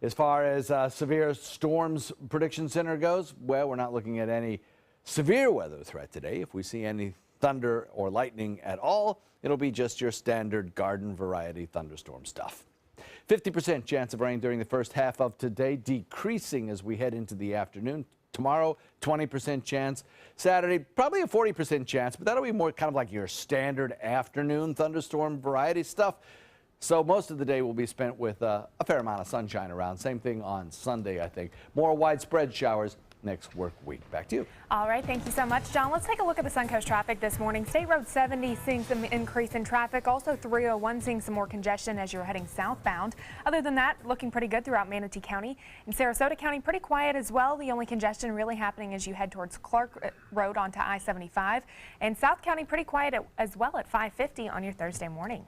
As far as severe storms prediction center goes, well, we're not looking at any severe weather threat today. If we see any thunder or lightning at all, it'll be just your standard garden variety thunderstorm stuff. 50% chance of rain during the first half of today, decreasing as we head into the afternoon. Tomorrow, 20% chance. Saturday, probably a 40% chance, but that'll be more kind of like your standard afternoon thunderstorm variety stuff. So most of the day will be spent with a fair amount of sunshine around. Same thing on Sunday, I think. More widespread showers next work week. Back to you. All right, thank you so much, John. Let's take a look at the Suncoast traffic this morning. State Road 70 seeing some increase in traffic. Also 301 seeing some more congestion as you're heading southbound. Other than that, looking pretty good throughout Manatee County. In Sarasota County, pretty quiet as well. The only congestion really happening as you head towards Clark Road onto I-75. And South County pretty quiet as well at 550 on your Thursday morning.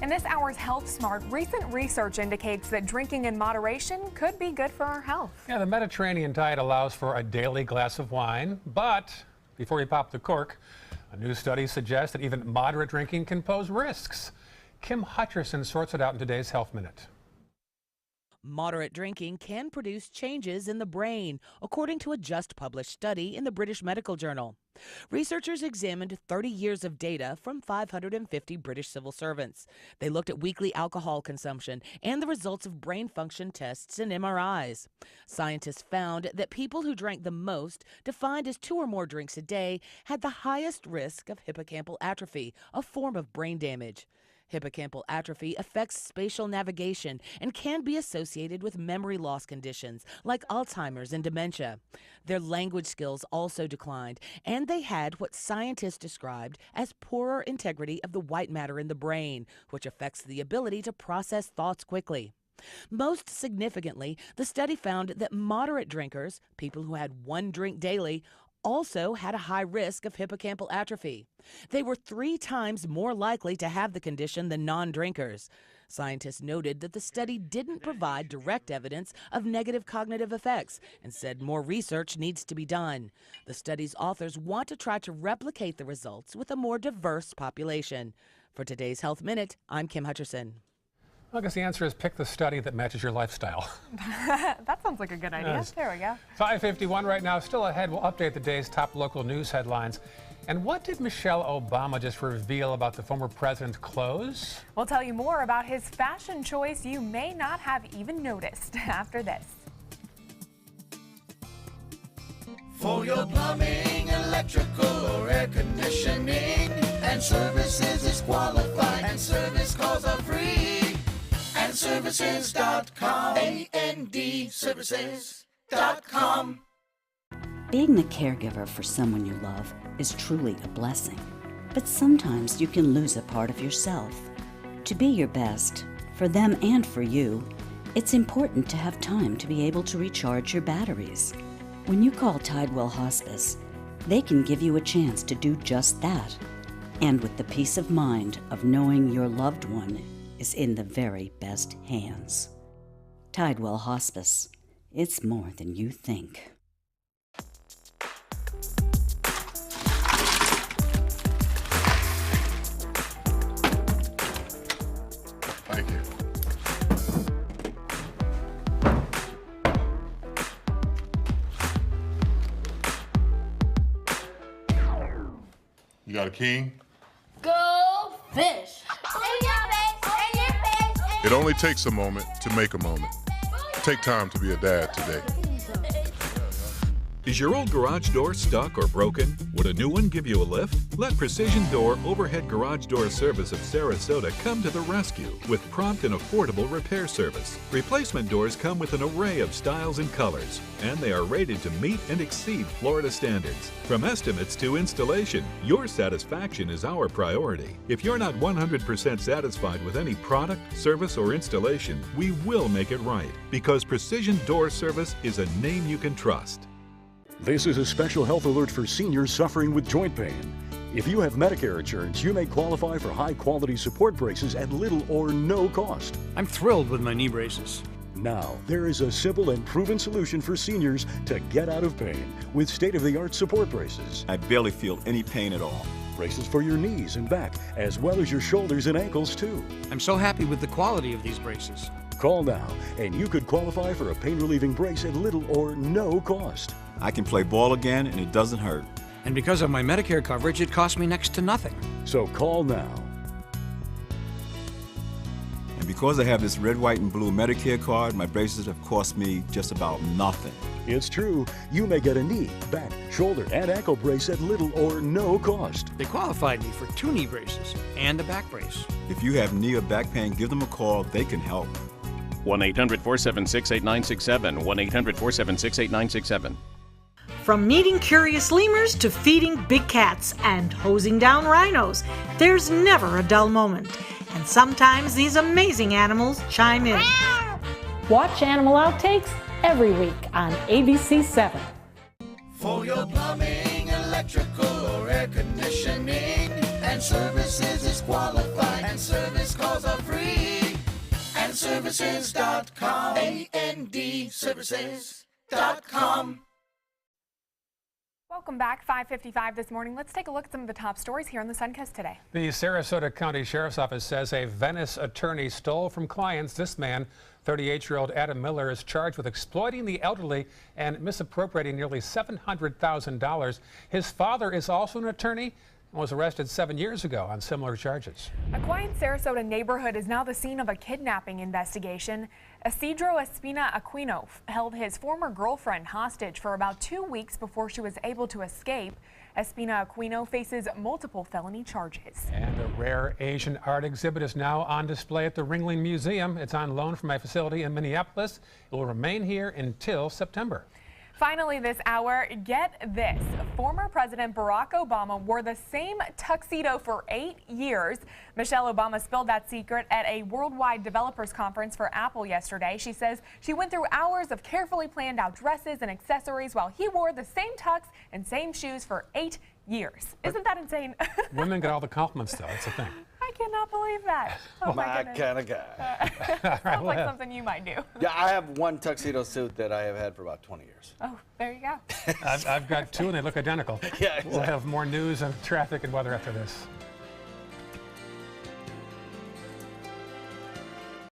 In this hour's Health Smart, recent research indicates that drinking in moderation could be good for our health. Yeah, the Mediterranean diet allows for a daily glass of wine, but before you pop the cork, a new study suggests that even moderate drinking can pose risks. Kim Hutcherson sorts it out in today's Health Minute. Moderate drinking can produce changes in the brain, according to a just published study in the British Medical Journal. Researchers examined 30 years of data from 550 British civil servants. They looked at weekly alcohol consumption and the results of brain function tests and MRIs. Scientists found that people who drank the most, defined as 2 or more drinks a day, had the highest risk of hippocampal atrophy, a form of brain damage. Hippocampal atrophy affects spatial navigation and can be associated with memory loss conditions like Alzheimer's and dementia. Their language skills also declined, and they had what scientists described as poorer integrity of the white matter in the brain, which affects the ability to process thoughts quickly. Most significantly, the study found that moderate drinkers, people who had 1 drink daily, also had a high risk of hippocampal atrophy. They were 3 times more likely to have the condition than non-drinkers. Scientists noted that the study didn't provide direct evidence of negative cognitive effects and said more research needs to be done. The study's authors want to try to replicate the results with a more diverse population. For today's Health Minute, I'm Kim Hutcherson. Well, I guess the answer is pick the study that matches your lifestyle. That sounds like a good idea. Yes. There we go. 5:51 right now. Still ahead, we'll update the day's top local news headlines. And what did Michelle Obama just reveal about the former president's clothes? We'll tell you more about his fashion choice you may not have even noticed after this. For your plumbing, electrical, or air conditioning, and services is qualified, and service calls are free. And services.com, AND services.com. Being the caregiver for someone you love is truly a blessing. But sometimes you can lose a part of yourself. To be your best, for them and for you, it's important to have time to be able to recharge your batteries. When you call Tidewell Hospice, they can give you a chance to do just that. And with the peace of mind of knowing your loved one is in the very best hands. Tidewell Hospice. It's more than you think. Thank you. You got a king? Go fish! It only takes a moment to make a moment. Take time to be a dad today. Is your old garage door stuck or broken? Would a new one give you a lift? Let Precision Door Overhead Garage Door Service of Sarasota come to the rescue with prompt and affordable repair service. Replacement doors come with an array of styles and colors, and they are rated to meet and exceed Florida standards. From estimates to installation, your satisfaction is our priority. If you're not 100% satisfied with any product, service, or installation, we will make it right, because Precision Door Service is a name you can trust. This is a special health alert for seniors suffering with joint pain. If you have Medicare insurance, you may qualify for high-quality support braces at little or no cost. I'm thrilled with my knee braces. Now, there is a simple and proven solution for seniors to get out of pain with state-of-the-art support braces. I barely feel any pain at all. Braces for your knees and back, as well as your shoulders and ankles, too. I'm so happy with the quality of these braces. Call now, and you could qualify for a pain-relieving brace at little or no cost. I can play ball again, and it doesn't hurt. And because of my Medicare coverage, it costs me next to nothing. So call now. And because I have this red, white, and blue Medicare card, my braces have cost me just about nothing. It's true. You may get a knee, back, shoulder, and ankle brace at little or no cost. They qualified me for 2 knee braces and a back brace. If you have knee or back pain, give them a call. They can help. 1-800-476-8967. 1-800-476-8967. From meeting curious lemurs to feeding big cats and hosing down rhinos, there's never a dull moment. And sometimes these amazing animals chime in. Watch Animal Outtakes every week on ABC7. For your plumbing, electrical, or air conditioning, and services is qualified, and service calls are free. And services.com, AND services.com. Welcome back, 5:55 this morning. Let's take a look at some of the top stories here on the Suncoast today. The Sarasota County Sheriff's Office says a Venice attorney stole from clients. This man, 38-year-old Adam Miller, is charged with exploiting the elderly and misappropriating nearly $700,000. His father is also an attorney and was arrested 7 years ago on similar charges. A quiet Sarasota neighborhood is now the scene of a kidnapping investigation. Isidro Espina Aquino held his former girlfriend hostage for about 2 weeks before she was able to escape. Espina Aquino faces multiple felony charges. And a rare Asian art exhibit is now on display at the Ringling Museum. It's on loan from a facility in Minneapolis. It will remain here until September. Finally this hour, get this. Former President Barack Obama wore the same tuxedo for 8 years. Michelle Obama spilled that secret at a worldwide developers conference for Apple yesterday. She says she went through hours of carefully planned out dresses and accessories while he wore the same tux and same shoes for 8 years. Isn't that insane? Women get all the compliments, though. That's the thing. I cannot believe that. Oh my kind of guy. Sounds like something you might do. Yeah, I have one tuxedo suit that I have had for about 20 years. Oh, there you go. I've got two, and they look identical. Yeah, exactly. We'll have more news on traffic and weather after this.